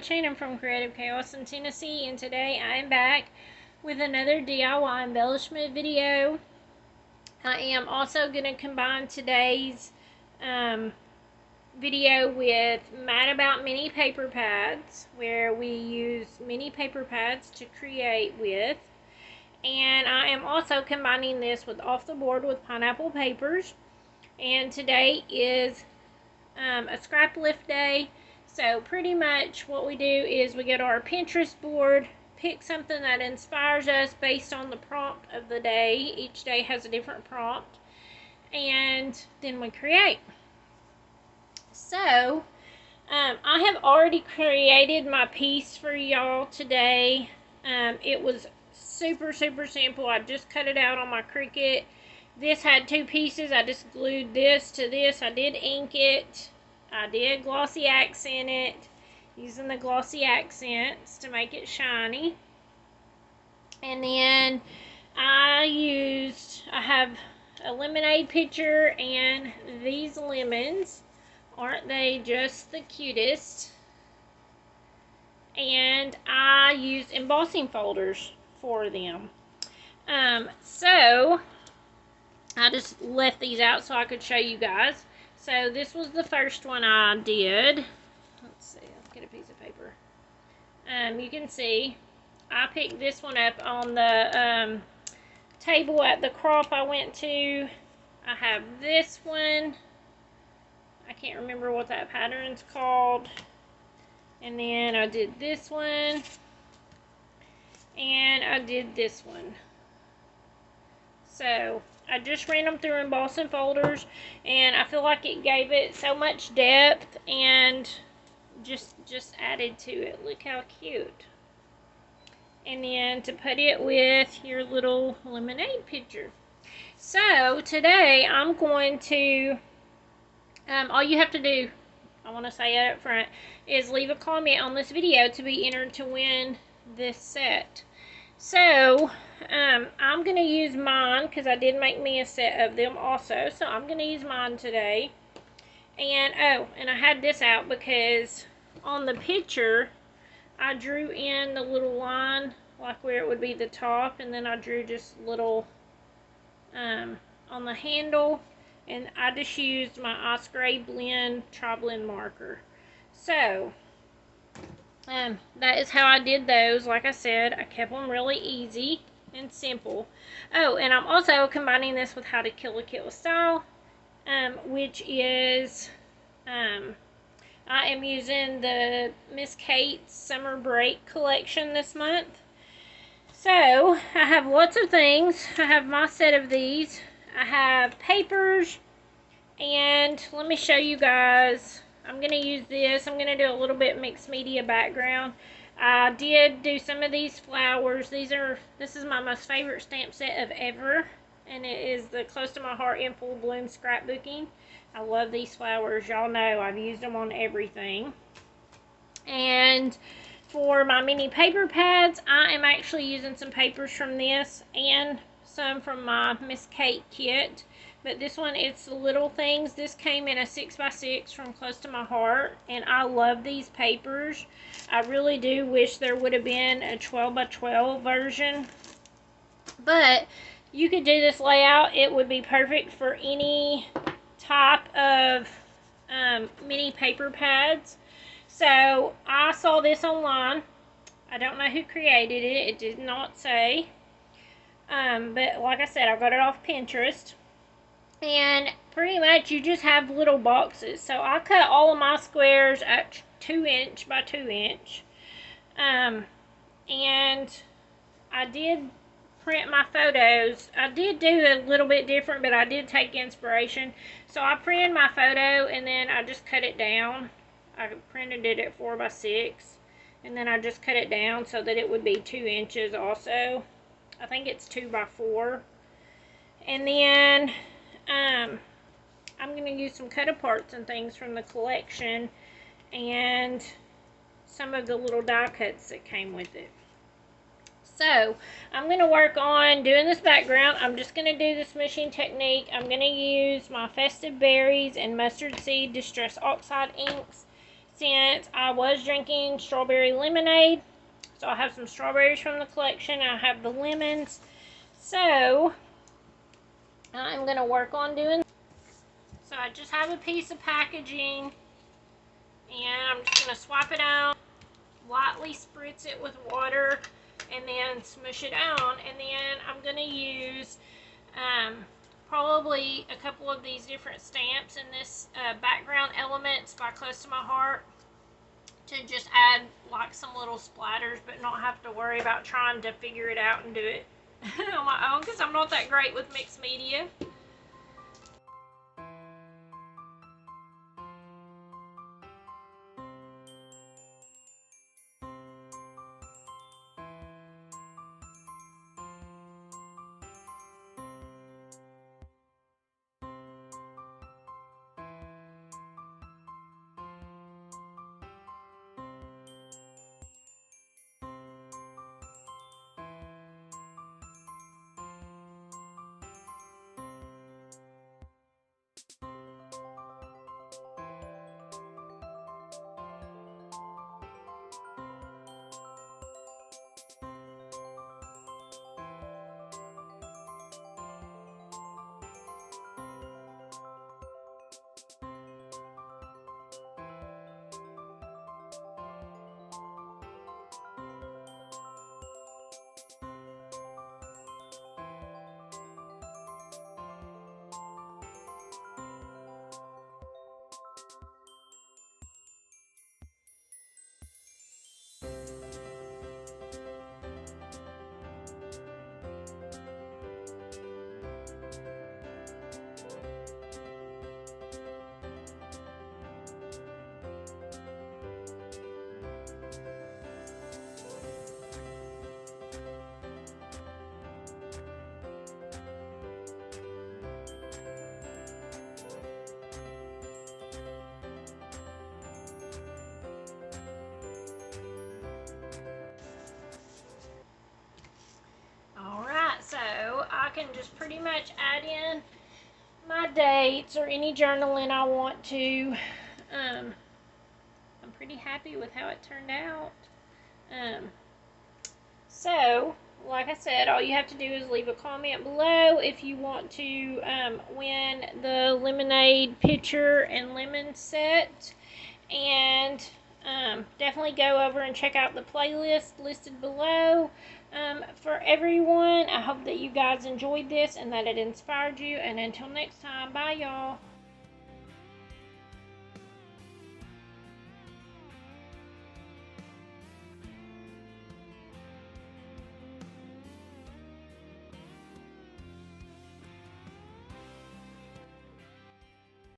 Shannon from Creative Chaos in Tennessee, and today I am back with another DIY embellishment video. I am also going to combine today's video with Mad About Mini Paper Pads, where we use mini paper pads to create with. And I am also combining this with Off the Board with pineapple papers. And today is a scrap lift day. So pretty much what we do is we go to our Pinterest board, pick something that inspires us based on the prompt of the day. Each day has a different prompt. And then we create. So I have already created my piece for y'all today. It was super simple. I just cut it out on my Cricut. This had two pieces. I just glued this to this. I did ink it. I did glossy accent it, using the glossy accents to make it shiny. And then I have a lemonade pitcher and these lemons. Aren't they just the cutest? And I used embossing folders for them. So I just left these out so I could show you guys. So this was the first one I did. Let's see, let's get a piece of paper. You can see I picked this one up on the table at the crop I went to. I have this one. I can't remember what that pattern's called. And then I did this one. And I did this one. So I just ran them through embossing folders, and I feel like it gave it so much depth and just added to it. Look how cute. And then to put it with your little lemonade pitcher. So today I'm going to, all you have to do, I want to say it up front, is leave a comment on this video to be entered to win this set. So I'm going to use mine because I did make me a set of them also. So I'm going to use mine today. And and I had this out because on the picture I drew in the little line like where it would be the top, and then I drew just little on the handle, and I just used my Osprey blend tri-blend marker. So that is how I did those. Like I said, I kept them really easy and simple. Oh, and I'm also combining this with How to Kill a Kit with Style, which is, I am using the Miss Kate's Summer Break collection this month. So, I have lots of things. I have my set of these. I have papers, and let me show you guys. I'm going to use this. I'm going to do a little bit mixed media background. I did do some of these flowers. This is my most favorite stamp set of ever. And it is the Close to My Heart in Full Bloom scrapbooking. I love these flowers. Y'all know I've used them on everything. And for my mini paper pads, I am actually using some papers from this and some from my Miss Kate kit. But this one, it's the little things. This came in a 6x6 from Close to My Heart, and I love these papers. I really do wish there would have been a 12x12 version. But you could do this layout. It would be perfect for any type of mini paper pads. So I saw this online. I don't know who created it. It did not say. But like I said, I got it off Pinterest. And pretty much you just have little boxes. So I cut all of my squares at 2 inch by 2 inch. And I did print my photos. I did do a little bit different, but I did take inspiration. So I printed my photo, and then I just cut it down. I printed it at 4x6, and then I just cut it down so that it would be 2 inches also. I think it's 2x4. And then I'm going to use some cut-aparts and things from the collection and some of the little die cuts that came with it. So, I'm going to work on doing this background. I'm just going to do the smooshing technique. I'm going to use my Festive Berries and Mustard Seed Distress Oxide inks. since I was drinking strawberry lemonade. So I have some strawberries from the collection. I have the lemons. So I'm going to work on doing. So I just have a piece of packaging, and I'm just going to swap it out, lightly spritz it with water, and then smush it on. And then I'm going to use probably a couple of these different stamps in this background elements by Close to My Heart to just add like some little splatters, but not have to worry about trying to figure it out and do it on my own, because I'm not that great with mixed media. I can just pretty much add in my dates or any journaling I want to. I'm pretty happy with how it turned out. So, like I said, all you have to do is leave a comment below if you want to win the lemonade pitcher and lemon set. And definitely go over and check out the playlist listed below for everyone. I hope that you guys enjoyed this and that it inspired you. And until next time, bye y'all.